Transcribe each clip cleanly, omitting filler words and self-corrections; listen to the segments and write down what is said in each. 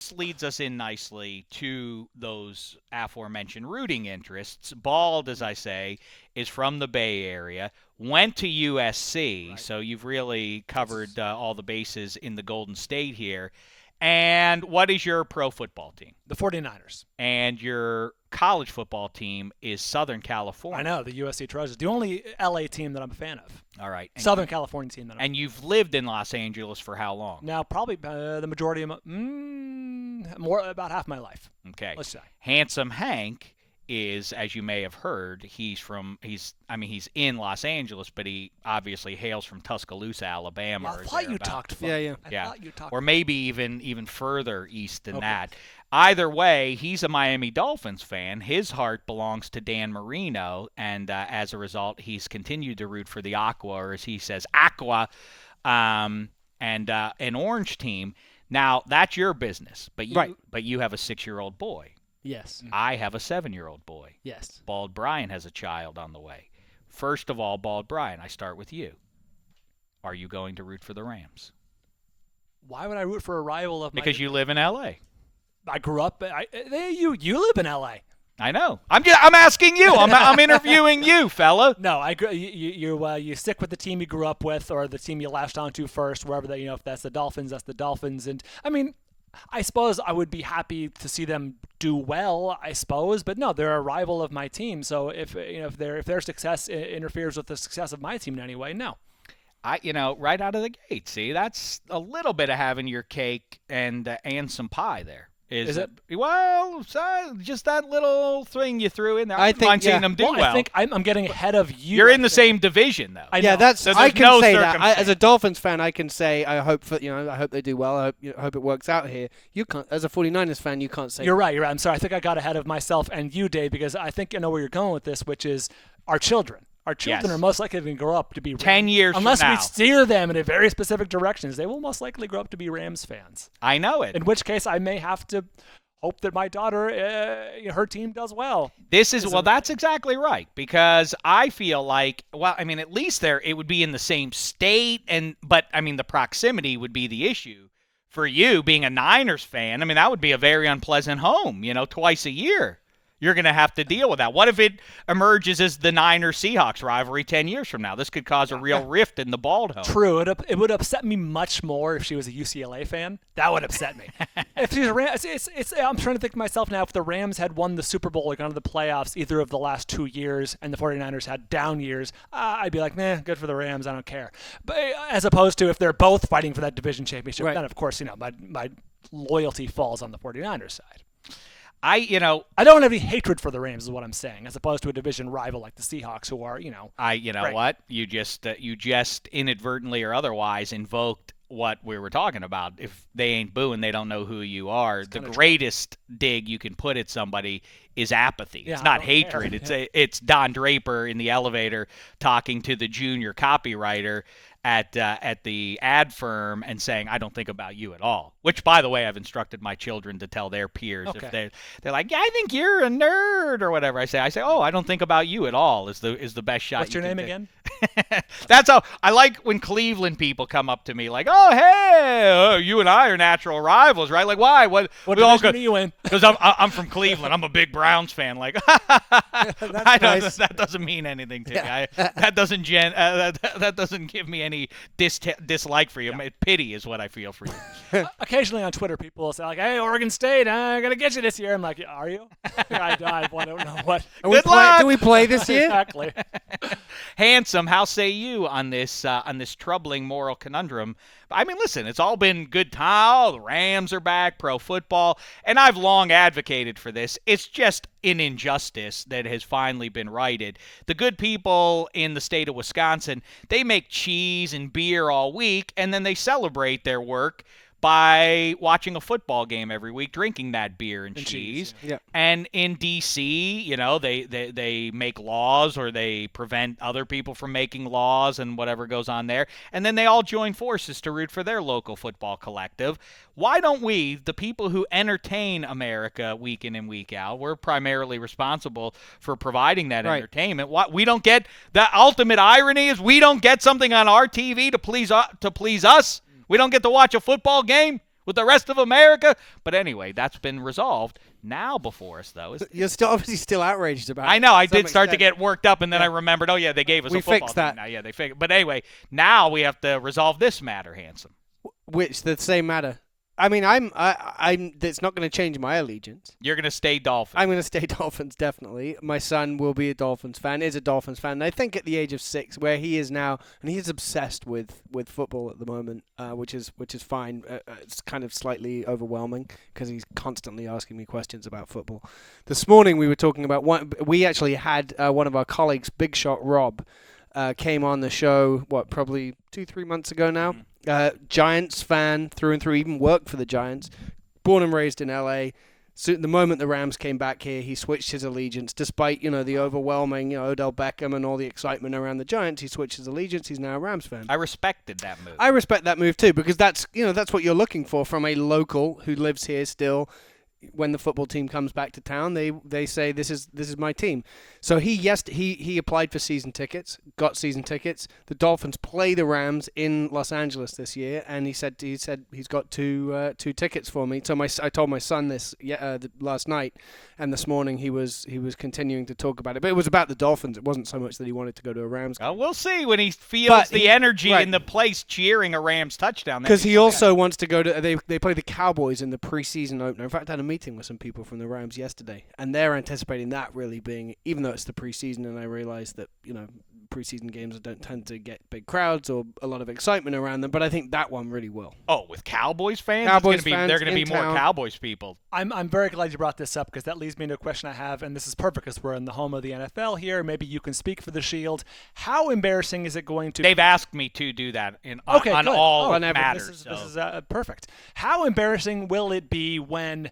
this leads us in nicely to those aforementioned rooting interests. Bald, as I say, is from the Bay Area, went to USC, right. So you've really covered all the bases in the Golden State here. And what is your pro football team? The 49ers. And your college football team is Southern California. I know, the USC Trojans. The only LA team that I'm a fan of. All right. Southern California team. And you've lived in Los Angeles for how long? Now, probably the majority of about half my life. Okay. Let's say. Handsome Hank is, as you may have heard, he's in Los Angeles, but he obviously hails from Tuscaloosa, Alabama. I thought you talked fun. Yeah. I thought you talked or maybe even further east than that. Either way, he's a Miami Dolphins fan. His heart belongs to Dan Marino, and as a result, he's continued to root for the Aqua, or as he says, Aqua, and an orange team. Now, that's your business, but you have a 6-year-old boy. Yes. I have a 7-year-old boy. Yes. Bald Bryan has a child on the way. First of all, Bald Bryan, I start with you. Are you going to root for the Rams? Why would I root for a rival of mine? Because you live in L.A. I grew up. You live in L.A. I know. I'm asking you. I'm interviewing you, fella. No, you stick with the team you grew up with, or the team you latched onto first, wherever that if that's the Dolphins, that's the Dolphins. And I mean, I suppose I would be happy to see them do well, I suppose, but no, they're a rival of my team. So if their success interferes with the success of my team in any way, no. Right out of the gate. See, that's a little bit of having your cake and some pie there. Is it? Well, just that little thing you threw in there. I think seeing them do well. I think I'm getting ahead of you. You're in the same division, though. I can say that. As a Dolphins fan, I can say I hope they do well. I hope it works out here. You can't, as a 49ers fan, you can't say. You're right. I'm sorry. I think I got ahead of myself and you, Dave, because I think I know where you're going with this, which is our children. Our children are most likely to grow up to be 10 years unless from now. we steer them in a very specific directions. They will most likely grow up to be Rams fans. I know it. In which case, I may have to hope that my daughter, her team does well. That's exactly right, because I feel like, at least it would be in the same state, but the proximity would be the issue. For you, being a Niners fan, that would be a very unpleasant home, twice a year. You're going to have to deal with that. What if it emerges as the Niners-Seahawks rivalry 10 years from now? This could cause a real rift in the Bald home. True. It would upset me much more if she was a UCLA fan. That would upset me. If she's a Rams, I'm trying to think to myself now, if the Rams had won the Super Bowl or gone to the playoffs either of the last 2 years and the 49ers had down years, I'd be like, good for the Rams. I don't care. But as opposed to if they're both fighting for that division championship, then, of course, my loyalty falls on the 49ers side. I don't have any hatred for the Rams, is what I'm saying, as opposed to a division rival like the Seahawks, who are, what? You just inadvertently or otherwise invoked what we were talking about. If they ain't booing, they don't know who you are. The greatest dig you can put at somebody is apathy. It's not hatred. It's Don Draper in the elevator talking to the junior copywriter at the ad firm and saying, I don't think about you at all. Which, by the way, I've instructed my children to tell their peers if they're like, I think you're a nerd or whatever. I say, oh, I don't think about you at all. Is the best shot. What's your name again? That's how I like when Cleveland people come up to me like, oh, hey, you and I are natural rivals, right? Like, why? What division are you in? Because I'm from Cleveland. I'm a big Browns fan. Like, that doesn't mean anything to me. That doesn't give me any dislike for you. Yeah. Pity is what I feel for you. Occasionally on Twitter, people will say like, "Hey, Oregon State, I'm gonna get you this year." I'm like, "Are you?" I don't know what. Do we play this year? Exactly. Handsome, how say you on this troubling moral conundrum? Listen, it's all been good time. The Rams are back, pro football, and I've long advocated for this. It's just an injustice that has finally been righted. The good people in the state of Wisconsin, they make cheese and beer all week, and then they celebrate their work by watching a football game every week, drinking that beer and cheese. Yeah. And in D.C., they make laws or they prevent other people from making laws and whatever goes on there. And then they all join forces to root for their local football collective. Why don't we, the people who entertain America week in and week out, we're primarily responsible for providing that entertainment. We don't get, the ultimate irony is we don't get something on our TV to please us. We don't get to watch a football game. with the rest of America. But anyway, that's been resolved. Now before us, though, is you're still obviously still outraged about it. I know. I did start to get worked up, and then I remembered, they gave us we a football fixed that. team now. Yeah, they fixed. But anyway, now we have to resolve this matter, Handsome. Which the same matter? I mean, I'm. It's not going to change my allegiance. You're going to stay Dolphins. I'm going to stay Dolphins, definitely. My son will be a Dolphins fan. Is a Dolphins fan. And I think at the age of 6, where he is now, and he's obsessed with football at the moment, which is fine. It's kind of slightly overwhelming because he's constantly asking me questions about football. This morning we were talking about we actually had one of our colleagues, Big Shot Rob, came on the show. Probably 2-3 months ago now. Mm-hmm. Giants fan through and through, even worked for the Giants, born and raised in LA. So the moment the Rams came back here, he switched his allegiance, despite the overwhelming Odell Beckham and all the excitement around the Giants. He switched his allegiance. He's now a Rams fan. I respected that move. I respect that move too, because that's what you're looking for from a local who lives here still. When the football team comes back to town, they say this is my team. So he applied for season tickets, got season tickets. The Dolphins play the Rams in Los Angeles this year, and he said he's got two tickets for me. So I told my son this last night, and this morning he was continuing to talk about it. But it was about the Dolphins. It wasn't so much that he wanted to go to a Rams game. Well, we'll see when he feels the energy in the place cheering a Rams touchdown. Because he also wants to go to they play the Cowboys in the preseason opener. In fact, I had a meeting with some people from the Rams yesterday, and they're anticipating that really being, even though it's the preseason, and I realize that preseason games don't tend to get big crowds or a lot of excitement around them, but I think that one really will. Oh, with Cowboys fans? They're going to be more Cowboys people. I'm very glad you brought this up because that leads me into a question I have, and this is perfect because we're in the home of the NFL here. Maybe you can speak for the Shield. How embarrassing is it going to They've asked me to do that on all matters. This is perfect. How embarrassing will it be when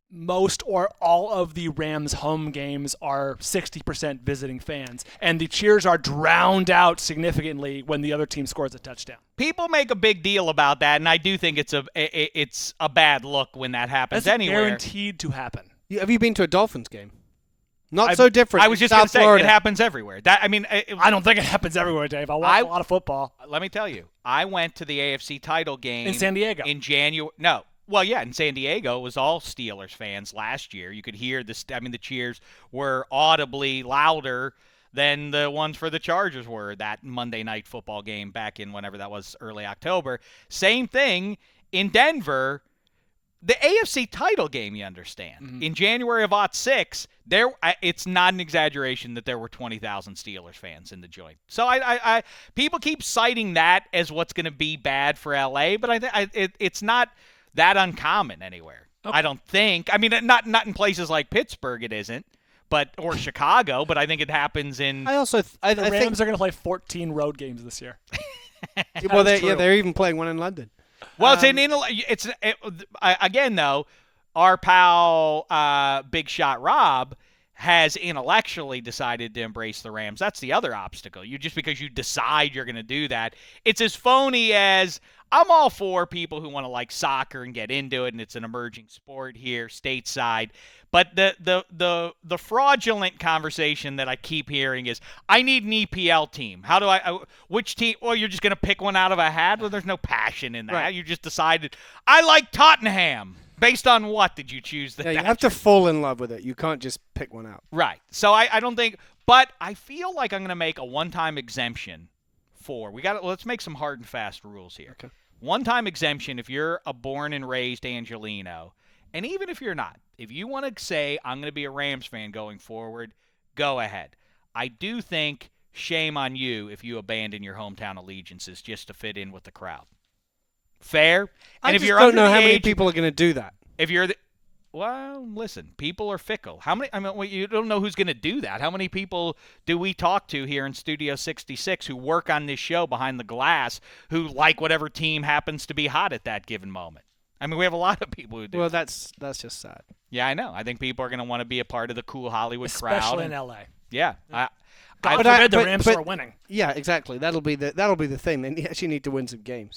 most or all of the Rams home games are 60% visiting fans, and the cheers are drowned out significantly when the other team scores a touchdown? People make a big deal about that, and I do think it's a bad look when that happens anywhere. Guaranteed to happen. Have you been to a Dolphins game? So different. I was just going to say, Florida. it happens everywhere. I don't think it happens everywhere, Dave. I watch a lot of football. Let me tell you, I went to the AFC title game in San Diego in January. No. Well, yeah, in San Diego, it was all Steelers fans last year. You could hear the cheers were audibly louder than the ones for the Chargers were that Monday night football game back in whenever that was, early October. Same thing in Denver. The AFC title game, you understand, in January of '06, it's not an exaggeration that there were 20,000 Steelers fans in the joint. So I people keep citing that as what's going to be bad for LA, but it's not that uncommon anywhere. Okay. I don't think. I mean, not in places like Pittsburgh it isn't, or Chicago, but I think it happens in. The Rams are going to play 14 road games this year. Well, they're even playing one in London. Well, again though, our pal Big Shot Rob has intellectually decided to embrace the Rams. That's the other obstacle. Just because you decide you're going to do that, it's as phony as I'm all for people who want to like soccer and get into it, and it's an emerging sport here stateside. But the fraudulent conversation that I keep hearing is, I need an EPL team. How do which team? Well, you're just going to pick one out of a hat? Well, there's no passion in that. Right. You just decided, I like Tottenham. Based on what did you choose that? Yeah, you have to fall in love with it. You can't just pick one out. Right. So I don't think, but I feel like I'm going to make a one-time exemption for, let's make some hard and fast rules here. Okay. One-time exemption if you're a born and raised Angelino, and even if you're not, if you want to say, I'm going to be a Rams fan going forward, go ahead. I do think shame on you if you abandon your hometown allegiances just to fit in with the crowd. Fair? And if you're don't know how many people are going to do that. If you're well, listen, people are fickle. You don't know who's going to do that. How many people do we talk to here in Studio 66 who work on this show behind the glass who like whatever team happens to be hot at that given moment? I mean, we have a lot of people who do. Well, that's just sad. Yeah, I know. I think people are going to want to be a part of the cool Hollywood crowd. Especially in L.A. Yeah. God forbid the Rams are winning. Yeah, exactly. That'll be the thing. They actually need to win some games.